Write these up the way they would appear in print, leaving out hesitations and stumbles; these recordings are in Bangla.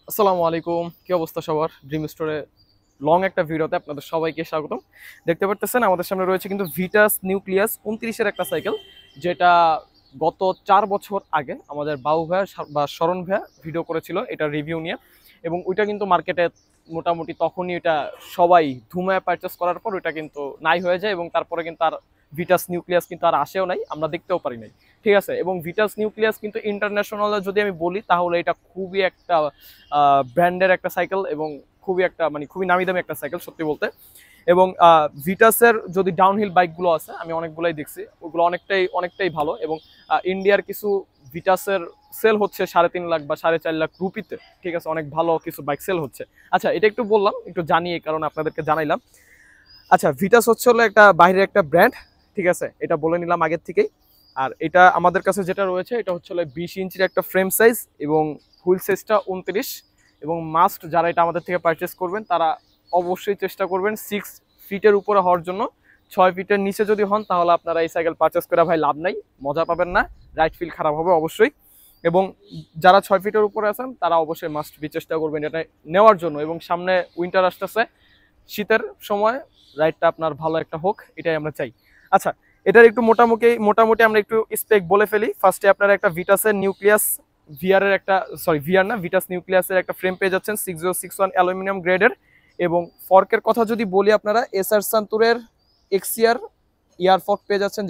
আসসালামু আলাইকুম, কি অবস্থা সবার? ড্রিম স্টোরে লং একটা ভিডিওতে আপনাদের সবাইকে স্বাগতম। দেখতে পারতেছেন আমাদের সামনে রয়েছে কিন্তু ভিটাস নিউক্লিয়াস 29-এর একটা সাইকেল, যেটা গত 4 বছর আগে আমাদের বাবু ভাইয়া বা শরণ ভাইয়া ভিডিও করেছিল এটা রিভিউ নিয়ে। এবং ওইটা কিন্তু মার্কেটে মোটামুটি তখনই এটা সবাই ধুমায় পারচেস করার পর ওইটা কিন্তু নাই হয়ে যায়, এবং তারপরে কিন্তু আর ভিটাস নিউক্লিয়াস কিন্তু আর আসেও নাই, আমরা দেখতেও পারি নাই। ঠিক আছে, এবং ভিটাস নিউক্লিয়াস কিন্তু ইন্টারন্যাশনালে যদি আমি বলি তাহলে এটা খুবই একটা ব্র্যান্ডের একটা সাইকেল, এবং খুবই একটা মানে খুবই নামি দামি একটা সাইকেল সত্যি বলতে। এবং ভিটাসের যদি ডাউনহিল বাইকগুলো আছে আমি অনেকগুলাই দেখছি, ওগুলো অনেকটাই ভালো। এবং ইন্ডিয়ার কিছু ভিটাসের সেল হচ্ছে 3.5 লাখ বা 4.5 লাখ রুপিতে। ঠিক আছে, অনেক ভালো কিছু বাইক সেল হচ্ছে। আচ্ছা, এটা একটু বললাম, একটু জানিয়ে কারণ আপনাদেরকে জানাইলাম। আচ্ছা, ভিটাস হচ্ছে হলো একটা বাইরের একটা ব্র্যান্ড, ঠিক আছে, এটা বলে নিলাম আগের থেকেই। আর এটা আমাদের কাছে যেটা রয়েছে এটা হচ্ছে 20 ইঞ্চির একটা ফ্রেম সাইজ, এবং হুইল সাইজটা 29। এবং মাস্ট যারা এটা আমাদের থেকে পারচেস করবেন তারা অবশ্যই চেষ্টা করবেন 6 ফিটের উপরে হওয়ার জন্য। 6 ফিটের নিচে যদি হন তাহলে আপনারা এই সাইকেল পারচেস করে ভাই লাভ নাই, মজা পাবেন না, রাইড ফিল খারাপ হবে অবশ্যই। এবং যারা 6 ফিটের উপরে আছেন তারা অবশ্যই মাস্ট বি চেষ্টা করবেন এটা নেওয়ার জন্য। এবং সামনে উইন্টার আসতেছে, শীতের সময় রাইডটা আপনার ভালো একটা হোক, এটাই আমরা চাই। আচ্ছা, এটার একটু মোটামুটি আমরা একটু স্পেক বলে ফেলি। ফার্স্টে আপনারা একটা ভিটাসের নিউক্লিয়াস ভিআর এর একটা, সরি ভিআর না, ভিটাস নিউক্লিয়াসের একটা ফ্রেম পেয়ে যাচ্ছেন 6061 অ্যালুমিনিয়াম গ্রেডের। এবং ফর্কের কথা যদি বলি, আপনারা এসআর সান্তুরের এক্সিআর ইয়ার ফর্ক পেয়ে যাচ্ছেন,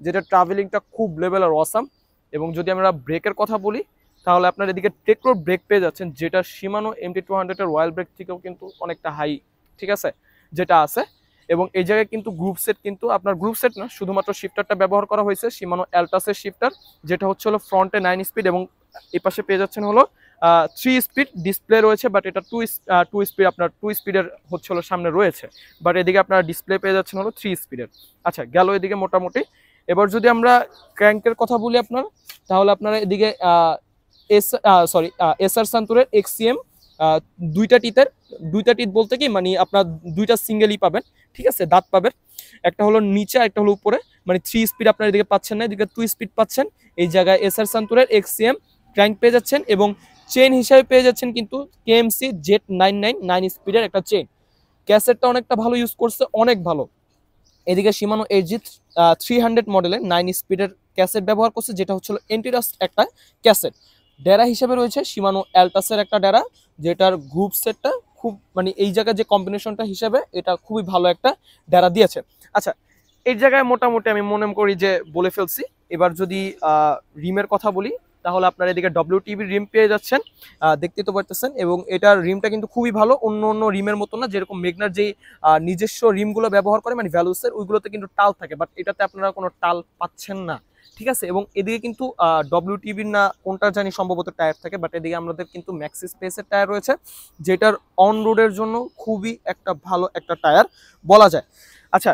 যেটা ট্রাভেলিংটা খুব লেভেলের অসাম। এবং যদি আমরা ব্রেকের কথা বলি তাহলে আপনার এদিকে টেকরোর ব্রেক পেয়ে যাচ্ছেন, যেটা শিমানো MT200 এর রয়্যাল ব্রেক থেকেও কিন্তু অনেকটা হাই, ঠিক আছে, যেটা আছে। এবং এই জায়গায় কিন্তু গ্রুপ সেট না, শুধুমাত্র শিফটারটা ব্যবহার করা হয়েছে শিমানো অ্যালটাসের শিফটার, যেটা হচ্ছে হলো ফ্রন্টে 9 স্পিড, এবং এই পাশে পেয়ে যাচ্ছেন হলো 3 স্পিড ডিসপ্লে রয়েছে, বাট এটা টু স্পিড, আপনার 2 স্পিডের হচ্ছে হলো সামনে রয়েছে, বাট এদিকে আপনার ডিসপ্লে পেয়ে যাচ্ছেন হলো 3 স্পিডের। আচ্ছা, গেল এদিকে মোটামুটি। এবার যদি আমরা ক্র্যাঙ্কের কথা বলি আপনার, তাহলে আপনারা এদিকে এসআর সান্তুরের এক্সিএম দুইটা টিত বলতে কি মানে আপনার দুইটা সিঙ্গেলই পাবেন, ঠিক আছে, দাঁত পাবেন, একটা হলো নিচে একটা হলো উপরে, মানে 3 স্পিড আপনার এদিকে পাচ্ছেন না, এদিকে 2 স্পিড পাচ্ছেন। এই জায়গায় এসআর সান্তুরের এক্সিএম ক্র্যাঙ্ক পেয়ে যাচ্ছেন, এবং চেন হিসাবে পেয়ে যাচ্ছেন কিন্তু কেএমসি Z999 স্পিডের একটা চেন। ক্যাসেটটা অনেকটা ভালো ইউজ করছে, অনেক ভালো। এদিকে শিমানো এজি 300 মডেলের 9 স্পিডের ক্যাসেট ব্যবহার করছে, যেটা হচ্ছে এন্টিরাস্ট একটা ক্যাসেট। ডেরা হিসেবে রয়েছে শিমানো অ্যালটাসের একটা ডেরা, যেটার গ্রুপ সেটটা খুব মানে এই জায়গায় যে কম্বিনেশনটা হিসেবে এটা খুবই ভালো একটা ডেরা দিয়েছে। আচ্ছা, এই জায়গায় মোটামুটি আমি মনে করি যে বলে ফেলছি। এবার যদি রিমের কথা বলি তাহলে আপনার এদিকে WTB রিম পেয়ে যাচ্ছেন, দেখতে তো পারতেছেন। এবং এটার রিমটা কিন্তু খুবই ভালো, অন্য রিমের মতো না, যেরকম মেগনার যেই নিজস্ব রিমগুলো ব্যবহার করে মানে ভ্যালুসের, ওইগুলোতে কিন্তু টাল থাকে, বাট এটাতে আপনারা কোনো টাল পাচ্ছেন না, ঠিক আছে। এবং এদিকে কিন্তু WTBর না কোনটা জানি সম্ভবত টায়ার থাকে, বাট এদিকে আমাদের কিন্তু ম্যাক্সি স্পেসের টায়ার রয়েছে, যেটার অন রোডের জন্য খুবই একটা ভালো একটা টায়ার বলা যায়। আচ্ছা,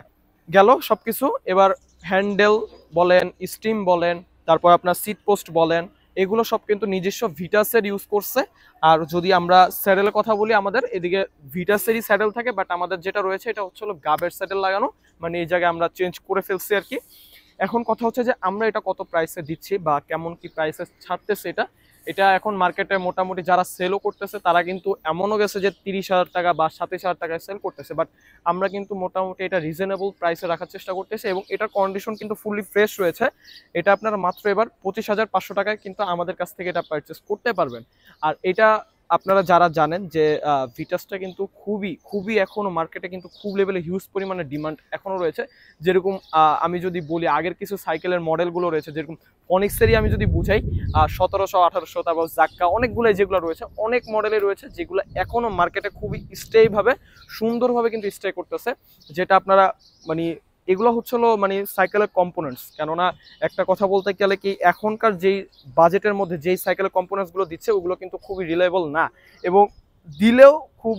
গেল সবকিছু। এবার হ্যান্ডেল বলেন, স্টিম বলেন, তারপর আপনার সিট পোস্ট বলেন, এগুলো সব কিন্তু নিজস্ব ভিটাসের ইউজ করছে। আর যদি আমরা স্যাডেলের কথা বলি, আমাদের এদিকে ভিটাসেরই স্যাডেল থাকে, বাট আমাদের যেটা রয়েছে এটা হচ্ছে হলো গাবের স্যাডেল লাগানো, মানে এই জায়গায় আমরা চেঞ্জ করে ফেলছি আর কি। এখন কথা হচ্ছে যে আমরা এটা কত প্রাইসে দিচ্ছি বা কেমন কি প্রাইসে ছাড়তেছে এটা। এটা এখন মার্কেটে মোটামুটি যারা সেলও করতেছে তারা কিন্তু এমনও গেছে যে 30,000 টাকা বা 27,000 টাকায় সেল করতেছে, বাট আমরা কিন্তু মোটামুটি এটা রিজনেবল প্রাইসে রাখার চেষ্টা করতেছি। এবং এটার কন্ডিশন কিন্তু ফুললি ফ্রেশ রয়েছে। এটা আপনারা মাত্র এবার 25,500 টাকায় কিন্তু আমাদের কাছ থেকে এটা পারচেস করতে পারবেন। আর এটা আপনারা যারা জানেন যে ভিটাসটা কিন্তু খুবই এখনো মার্কেটে কিন্তু খুব লেভেলে হিউজ পরিমাণে ডিমান্ড এখনো রয়েছে। যেরকম আমি যদি বলি আগের কিছু সাইকেলের মডেলগুলো রয়েছে, যেরকম ফনিক্সেরই আমি যদি বুঝাই 1700 1800, তারপর জাক্কা অনেকগুলো যেগুলো রয়েছে, অনেক মডেলে রয়েছে যেগুলো এখনো মার্কেটে খুবই স্টেভাবে সুন্দরভাবে কিন্তু স্টে করতেছে। যেটা আপনারা মানে এগুলো হচ্ছে হলো মানে সাইকেলের কম্পোনেন্টস। কেননা একটা কথা বলতে গেলে কি, এখনকার যেই বাজেটের মধ্যে যেই সাইকেলের কম্পোনেন্টসগুলো দিচ্ছে ওগুলো কিন্তু খুবই রিলায়েবল না, এবং দিলেও খুব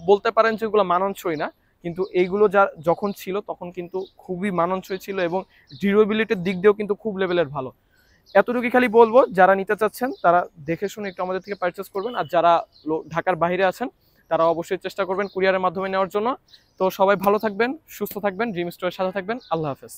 বলতে পারেন যে ওগুলো মানানসই না। কিন্তু এইগুলো যখন ছিল তখন কিন্তু খুবই মানানসই ছিল, এবং ডিউরেবিলিটির দিক দিয়েও কিন্তু খুব লেভেলের ভালো। এতটুকুই খালি বলবো, যারা নিতে চাচ্ছেন তারা দেখে শুনে একটু আমাদের থেকে পারচেস করবেন। আর যারা ঢাকার বাইরে আছেন তারা অবশ্যই চেষ্টা করবেন কুরিয়ারের মাধ্যমে নেওয়ার জন্য। তো সবাই ভালো থাকবেন, সুস্থ থাকবেন, ড্রিম স্টোরের সাথে থাকবেন। আল্লাহ হাফেজ।